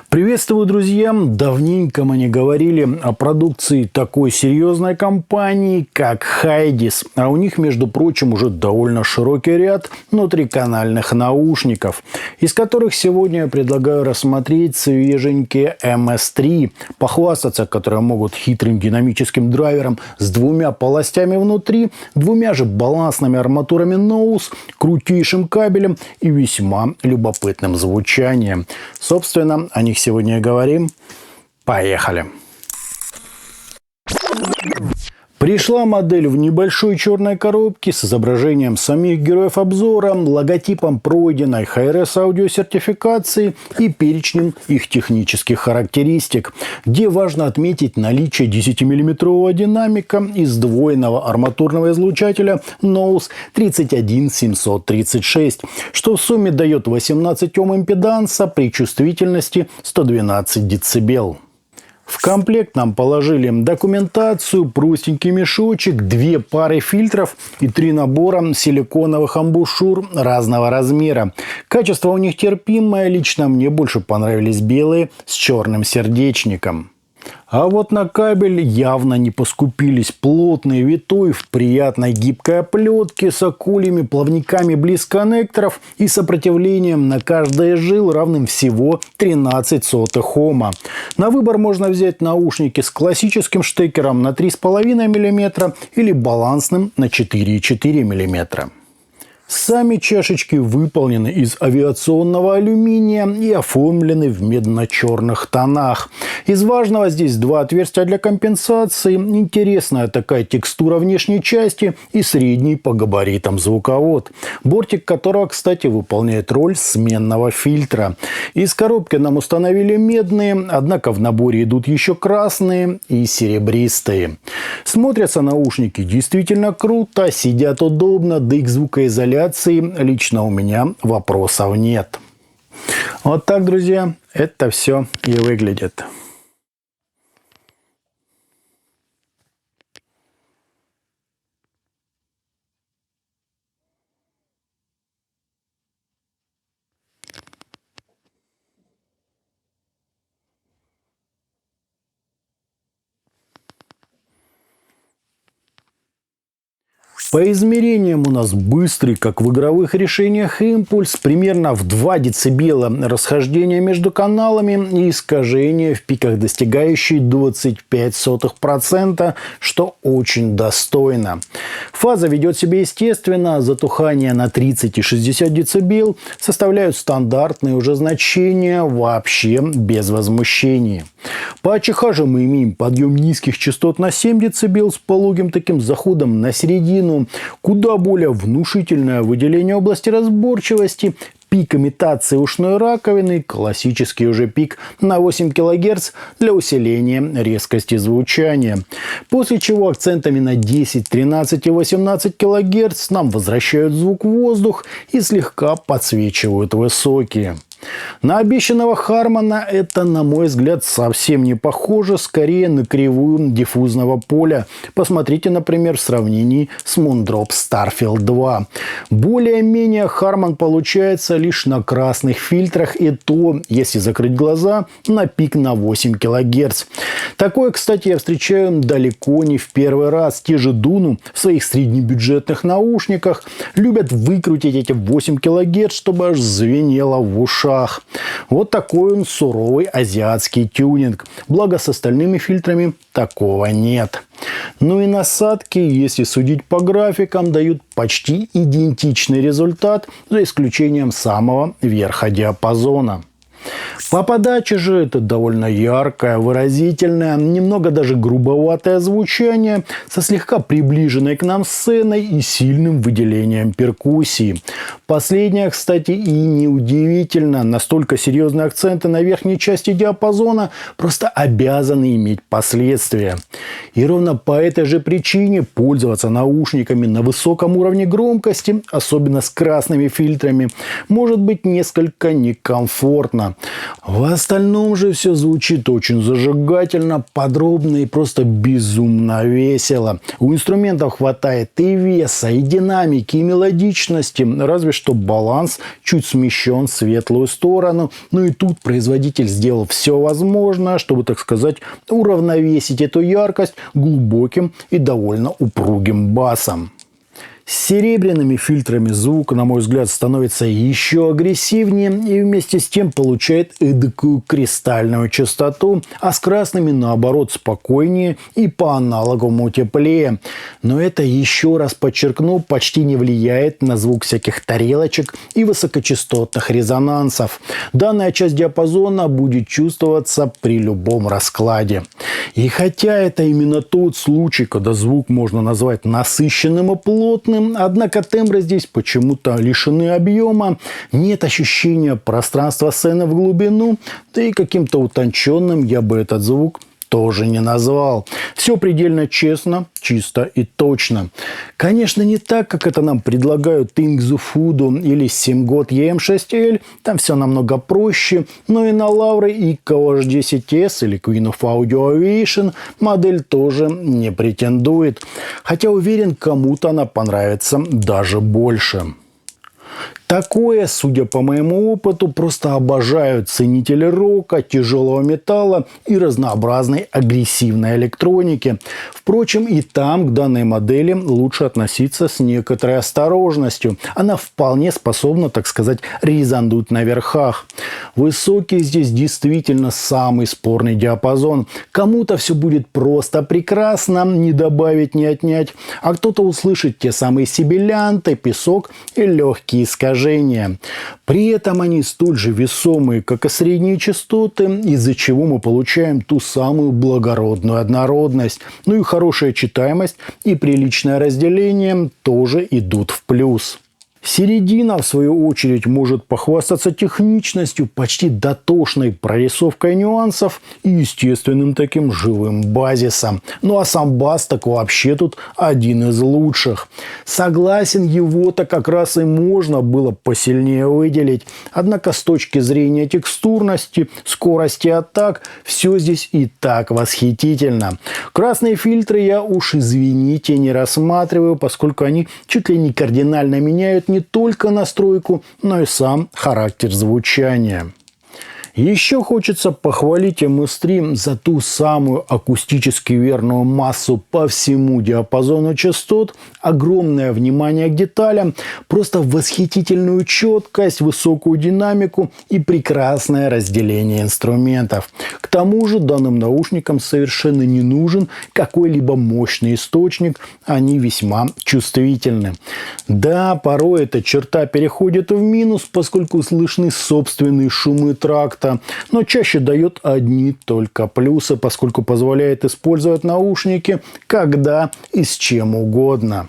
Приветствую, друзья! Давненько мы не говорили о продукции такой серьезной компании, как Хайдис. А у них, между прочим, уже довольно широкий ряд внутриканальных наушников, из которых сегодня я предлагаю рассмотреть свеженькие MS3, похвастаться которые могут хитрым динамическим драйвером с двумя полостями внутри, двумя же балансными арматурами Nose, крутейшим кабелем и весьма любопытным звучанием. Собственно, о них сегодня и говорим. Поехали! Пришла модель в небольшой черной коробке с изображением самих героев обзора, логотипом пройденной HRS аудиосертификации и перечнем их технических характеристик, где важно отметить наличие 10-мм динамика и сдвоенного арматурного излучателя Nose 31736, что в сумме дает 18 Ом импеданса при чувствительности 112 дБ. В комплект нам положили документацию, простенький мешочек, 2 пары фильтров и 3 набора силиконовых амбушюр разного размера. Качество у них терпимое, лично мне больше понравились белые с черным сердечником. А вот на кабель явно не поскупились. Плотный витой в приятной гибкой оплетке с акульями плавниками близ-коннекторов и сопротивлением на каждый жил равным всего 13 Ома. На выбор можно взять наушники с классическим штекером на 3,5 мм или балансным на 4,4 мм. Сами чашечки выполнены из авиационного алюминия и оформлены в медно-черных тонах. Из важного здесь 2 отверстия для компенсации, интересная такая текстура внешней части и средний по габаритам звуковод, бортик которого, кстати, выполняет роль сменного фильтра. Из коробки нам установили медные, однако в наборе идут еще красные и серебристые. Смотрятся наушники действительно круто, сидят удобно, да и к звукоизоляции лично у меня вопросов нет. Вот так, друзья, это все и выглядит. По измерениям у нас быстрый, как в игровых решениях, импульс, примерно в 2 дБ расхождение между каналами и искажение в пиках, достигающие 0,25%, что очень достойно. Фаза ведет себя естественно, затухание на 30 и 60 дБ составляют стандартные уже значения, вообще без возмущений. По АЧХ же мы имеем подъем низких частот на 7 дБ с пологим таким заходом на середину, куда более внушительное выделение области разборчивости, пик имитации ушной раковины, классический уже пик на 8 кГц для усиления резкости звучания. После чего акцентами на 10, 13 и 18 кГц нам возвращают звук в воздух и слегка подсвечивают высокие. На обещанного Хармана это, на мой взгляд, совсем не похоже, скорее на кривую диффузного поля. Посмотрите, например, в сравнении с Moondrop Starfield 2. Более-менее Харман получается лишь на красных фильтрах, и то, если закрыть глаза, на пик на 8 кГц. Такое, кстати, я встречаю далеко не в первый раз. Те же Дуну в своих среднебюджетных наушниках любят выкрутить эти 8 кГц, чтобы аж звенело в ушах. Вот такой он суровый азиатский тюнинг. Благо с остальными фильтрами такого нет. Ну и насадки, если судить по графикам, дают почти идентичный результат, за исключением самого верха диапазона. По подаче же это довольно яркое, выразительное, немного даже грубоватое звучание со слегка приближенной к нам сценой и сильным выделением перкуссии. Последнее, кстати, и неудивительно. Настолько серьезные акценты на верхней части диапазона просто обязаны иметь последствия. И ровно по этой же причине пользоваться наушниками на высоком уровне громкости, особенно с красными фильтрами, может быть несколько некомфортно. В остальном же все звучит очень зажигательно, подробно и просто безумно весело. У инструментов хватает и веса, и динамики, и мелодичности, разве что баланс чуть смещен в светлую сторону. Ну и тут производитель сделал все возможное, чтобы, так сказать, уравновесить эту яркость глубоким и довольно упругим басом. С серебряными фильтрами звук, на мой взгляд, становится еще агрессивнее и вместе с тем получает эдакую кристальную частоту, а с красными, наоборот, спокойнее и по аналоговому теплее. Но это, еще раз подчеркну, почти не влияет на звук всяких тарелочек и высокочастотных резонансов. Данная часть диапазона будет чувствоваться при любом раскладе. И хотя это именно тот случай, когда звук можно назвать насыщенным и плотным, однако тембры здесь почему-то лишены объема, нет ощущения пространства сцены в глубину, да и каким-то утонченным я бы этот звук тоже не назвал. Все предельно честно, чисто и точно. Конечно, не так, как это нам предлагают Ingzu Fudo или Simgot EM6L. Там все намного проще. Но и на лавры и KH10S или Queen of Audio Aviation модель тоже не претендует. Хотя уверен, кому-то она понравится даже больше. Такое, судя по моему опыту, просто обожают ценители рока, тяжелого металла и разнообразной агрессивной электроники. Впрочем, и там к данной модели лучше относиться с некоторой осторожностью. Она вполне способна, так сказать, резануть на верхах. Высокий здесь действительно самый спорный диапазон. Кому-то все будет просто прекрасно, не добавить, не отнять, а кто-то услышит те самые сибилянты, песок и легкие искажения. При этом они столь же весомые, как и средние частоты, из-за чего мы получаем ту самую благородную однородность. Ну и хорошая читаемость и приличное разделение тоже идут в плюс. Середина, в свою очередь, может похвастаться техничностью, почти дотошной прорисовкой нюансов и естественным таким живым базисом. Ну а сам бас так вообще тут один из лучших. Согласен, его-то как раз и можно было посильнее выделить. Однако с точки зрения текстурности, скорости атак, все здесь и так восхитительно. Красные фильтры я уж, извините, не рассматриваю, поскольку они чуть ли не кардинально меняют не только настройку, но и сам характер звучания. Еще хочется похвалить MS-3 за ту самую акустически верную массу по всему диапазону частот, огромное внимание к деталям, просто восхитительную четкость, высокую динамику и прекрасное разделение инструментов. К тому же данным наушникам совершенно не нужен какой-либо мощный источник, они весьма чувствительны. Да, порой эта черта переходит в минус, поскольку слышны собственные шумы тракта, но чаще дает одни только плюсы, поскольку позволяет использовать наушники когда и с чем угодно.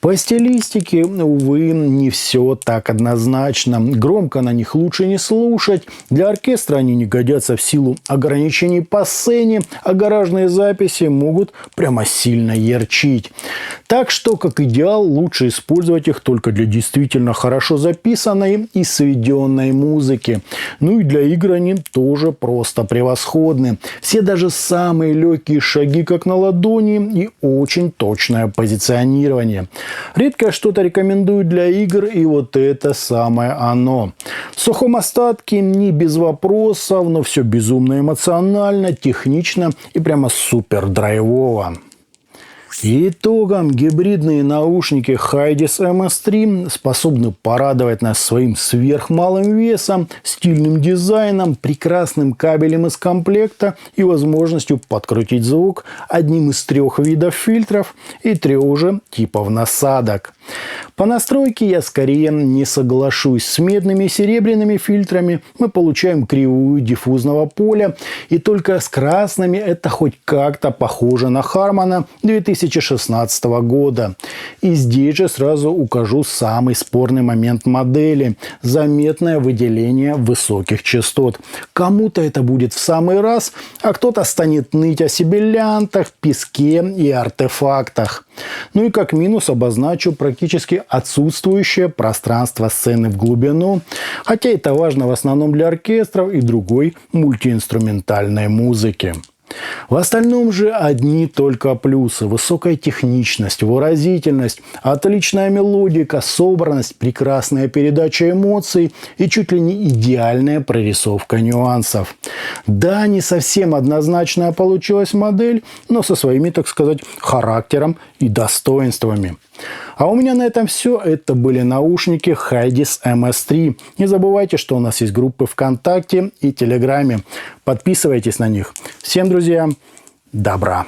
По стилистике, увы, не все так однозначно. Громко на них лучше не слушать. Для оркестра они не годятся в силу ограничений по сцене, а гаражные записи могут прямо сильно ярчить. Так что, как идеал, лучше использовать их только для действительно хорошо записанной и сведенной музыки. Ну и для игр они тоже просто превосходны. Все даже самые легкие шаги как на ладони и очень точное позиционирование. Редко что-то рекомендую для игр, и вот это самое оно. В сухом остатке не без вопросов, но все безумно эмоционально, технично и прямо супер драйвово. Итогом гибридные наушники Hydis MS-3 способны порадовать нас своим сверхмалым весом, стильным дизайном, прекрасным кабелем из комплекта и возможностью подкрутить звук одним из 3 видов фильтров и 3 же типов насадок. По настройке я скорее не соглашусь. С медными и серебряными фильтрами мы получаем кривую диффузного поля, и только с красными это хоть как-то похоже на Harman 2016 года. И здесь же сразу укажу самый спорный момент модели – заметное выделение высоких частот. Кому-то это будет в самый раз, а кто-то станет ныть о сибилянтах, песке и артефактах. Ну и как минус обозначу практически практически отсутствующее пространство сцены в глубину, хотя это важно в основном для оркестров и другой мультиинструментальной музыки. В остальном же одни только плюсы. Высокая техничность, выразительность, отличная мелодика, собранность, прекрасная передача эмоций и чуть ли не идеальная прорисовка нюансов. Да, не совсем однозначная получилась модель, но со своими, так сказать, характером и достоинствами. А у меня на этом все. Это были наушники Hydis MS3. Не забывайте, что у нас есть группы ВКонтакте и Телеграме. Подписывайтесь на них. Всем, друзья, добра!